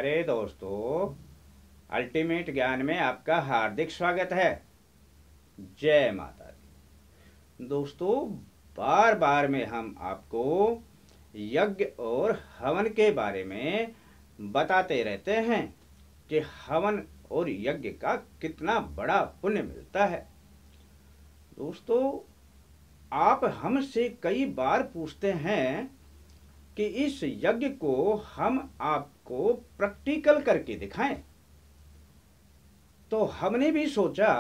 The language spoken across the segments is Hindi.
प्यारे दोस्तों, अल्टीमेट ज्ञान में आपका हार्दिक स्वागत है। जय माता दी। दोस्तों, बार बार में हम आपको यज्ञ और हवन के बारे में बताते रहते हैं कि हवन और यज्ञ का कितना बड़ा पुण्य मिलता है। दोस्तों, आप हमसे कई बार पूछते हैं कि इस यज्ञ को हम आपको प्रैक्टिकल करके दिखाएं। तो हमने भी सोचा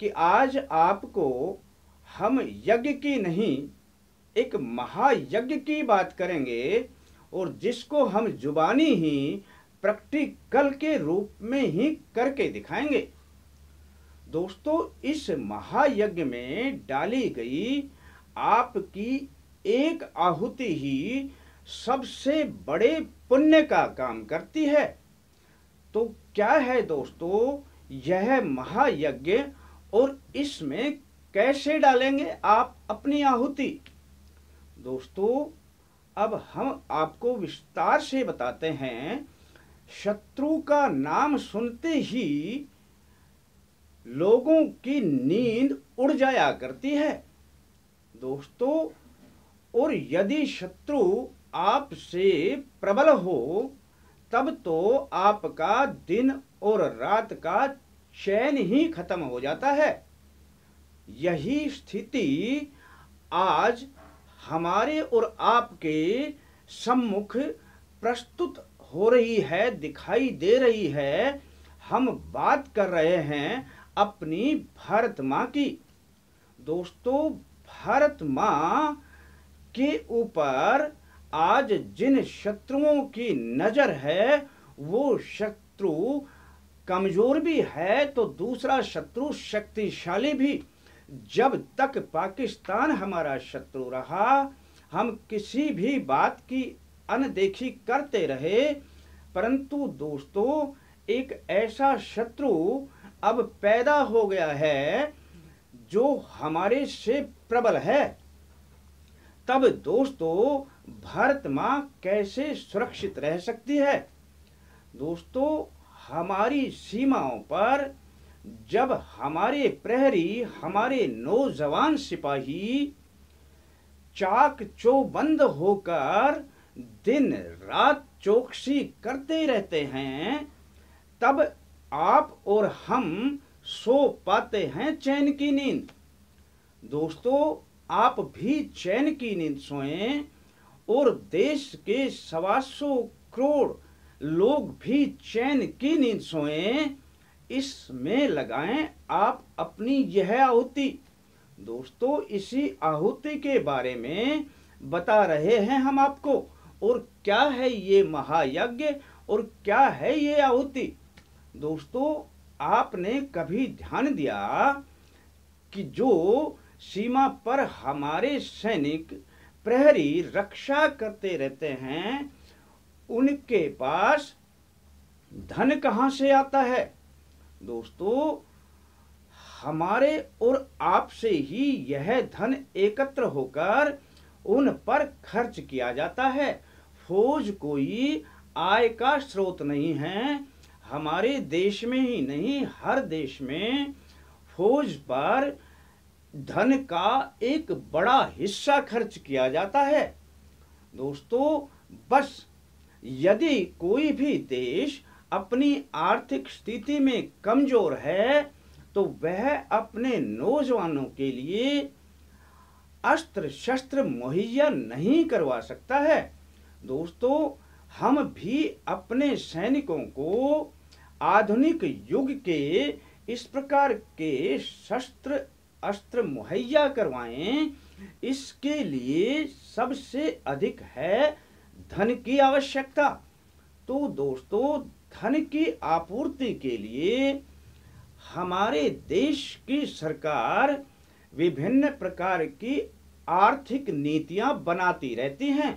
कि आज आपको हम यज्ञ की नहीं, एक महायज्ञ की बात करेंगे और जिसको हम जुबानी ही प्रैक्टिकल के रूप में ही करके दिखाएंगे। दोस्तों, इस महायज्ञ में डाली गई आपकी एक आहुति ही सबसे बड़े पुण्य का काम करती है। तो क्या है दोस्तों यह महायज्ञ और इसमें कैसे डालेंगे आप अपनी आहुति? दोस्तों, अब हम आपको विस्तार से बताते हैं। शत्रु का नाम सुनते ही लोगों की नींद उड़ जाया करती है दोस्तों, और यदि शत्रु आपसे प्रबल हो तब तो आपका दिन और रात का चैन ही खत्म हो जाता है। यही स्थिति आज हमारे और आपके सम्मुख प्रस्तुत हो रही है, दिखाई दे रही है। हम बात कर रहे हैं अपनी भारत माँ की। दोस्तों, भारत माँ के ऊपर आज जिन शत्रुओं की नजर है वो शत्रु कमजोर भी है तो दूसरा शत्रु शक्तिशाली भी। जब तक पाकिस्तान हमारा शत्रु रहा हम किसी भी बात की अनदेखी करते रहे, परंतु दोस्तों एक ऐसा शत्रु अब पैदा हो गया है जो हमारे से प्रबल है। तब दोस्तों भारत माँ कैसे सुरक्षित रह सकती है? दोस्तों, हमारी सीमाओं पर जब हमारे प्रहरी, हमारे नौजवान सिपाही चाक चौबंद होकर दिन रात चौकसी करते रहते हैं, तब आप और हम सो पाते हैं चैन की नींद। दोस्तों, आप भी चैन की नींद सोएं और देश के 125 करोड़ लोग भी चैन की नींद सोएं। इसमें लगाएं आप अपनी यह आहुति। दोस्तों, इसी आहुति के बारे में बता रहे हैं हम आपको। और क्या है ये महायज्ञ और क्या है ये आहुति? दोस्तों, आपने कभी ध्यान दिया कि जो सीमा पर हमारे सैनिक प्रहरी रक्षा करते रहते हैं उनके पास धन कहां से आता है? दोस्तों, हमारे और आपसे ही यह धन एकत्र होकर उन पर खर्च किया जाता है। फौज कोई आय का स्रोत नहीं है। हमारे देश में ही नहीं, हर देश में फौज पर धन का एक बड़ा हिस्सा खर्च किया जाता है। दोस्तों, बस यदि कोई भी देश अपनी आर्थिक स्थिति में कमजोर है तो वह अपने नौजवानों के लिए अस्त्र शस्त्र मुहैया नहीं करवा सकता है। दोस्तों, हम भी अपने सैनिकों को आधुनिक युग के इस प्रकार के शस्त्र अस्त्र मुहैया करवाएं, इसके लिए सबसे अधिक है धन की आवश्यकता। तो दोस्तों, धन की आपूर्ति के लिए हमारे देश की सरकार विभिन्न प्रकार की आर्थिक नीतियां बनाती रहती हैं।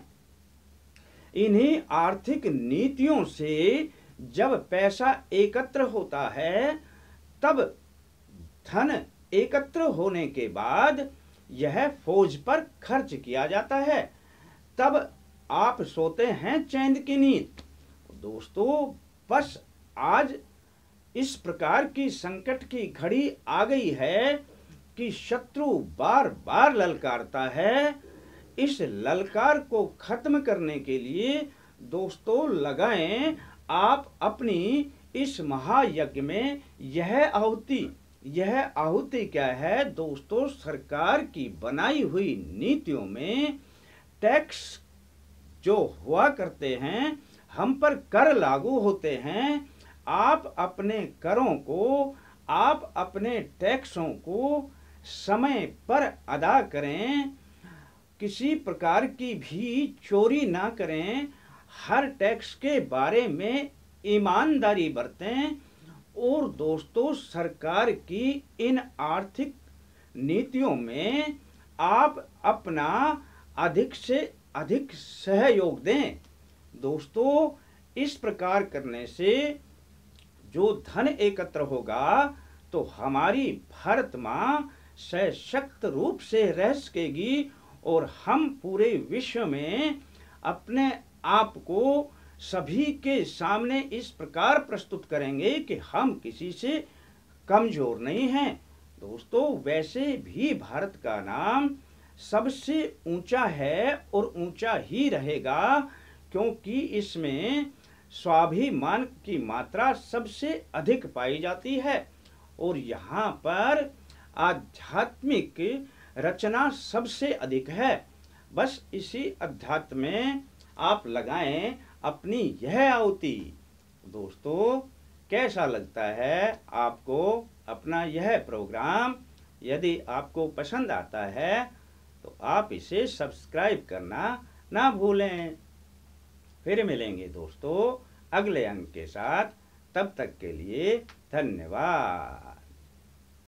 इन्हीं आर्थिक नीतियों से जब पैसा एकत्र होता है तब धन एकत्र होने के बाद यह फौज पर खर्च किया जाता है। तब आप सोते हैं चैन की नींद। दोस्तों बस आज इस प्रकार की संकट की घड़ी आ गई है कि शत्रु बार बार ललकारता है। इस ललकार को खत्म करने के लिए दोस्तों लगाएं आप अपनी इस महायज्ञ में यह आहुति क्या है दोस्तों? सरकार की बनाई हुई नीतियों में टैक्स जो हुआ करते हैं, हम पर कर लागू होते हैं, आप अपने करों को, आप अपने टैक्सों को समय पर अदा करें, किसी प्रकार की भी चोरी ना करें, हर टैक्स के बारे में ईमानदारी बरतें और दोस्तों सरकार की इन आर्थिक नीतियों में आप अपना अधिक से अधिक सहयोग दें। दोस्तों इस प्रकार करने से जो धन एकत्र होगा तो हमारी भारत माँ सशक्त रूप से रह सकेगी और हम पूरे विश्व में अपने आप को सभी के सामने इस प्रकार प्रस्तुत करेंगे कि हम किसी से कमजोर नहीं हैं। दोस्तों वैसे भी भारत का नाम सबसे ऊंचा है और ऊंचा ही रहेगा, क्योंकि इसमें स्वाभिमान की मात्रा सबसे अधिक पाई जाती है और यहाँ पर आध्यात्मिक रचना सबसे अधिक है। बस इसी अध्यात्म में आप लगाएं अपनी यह आहुति। दोस्तों कैसा लगता है आपको अपना यह प्रोग्राम? यदि आपको पसंद आता है तो आप इसे सब्सक्राइब करना ना भूलें। फिर मिलेंगे दोस्तों अगले अंक के साथ, तब तक के लिए धन्यवाद।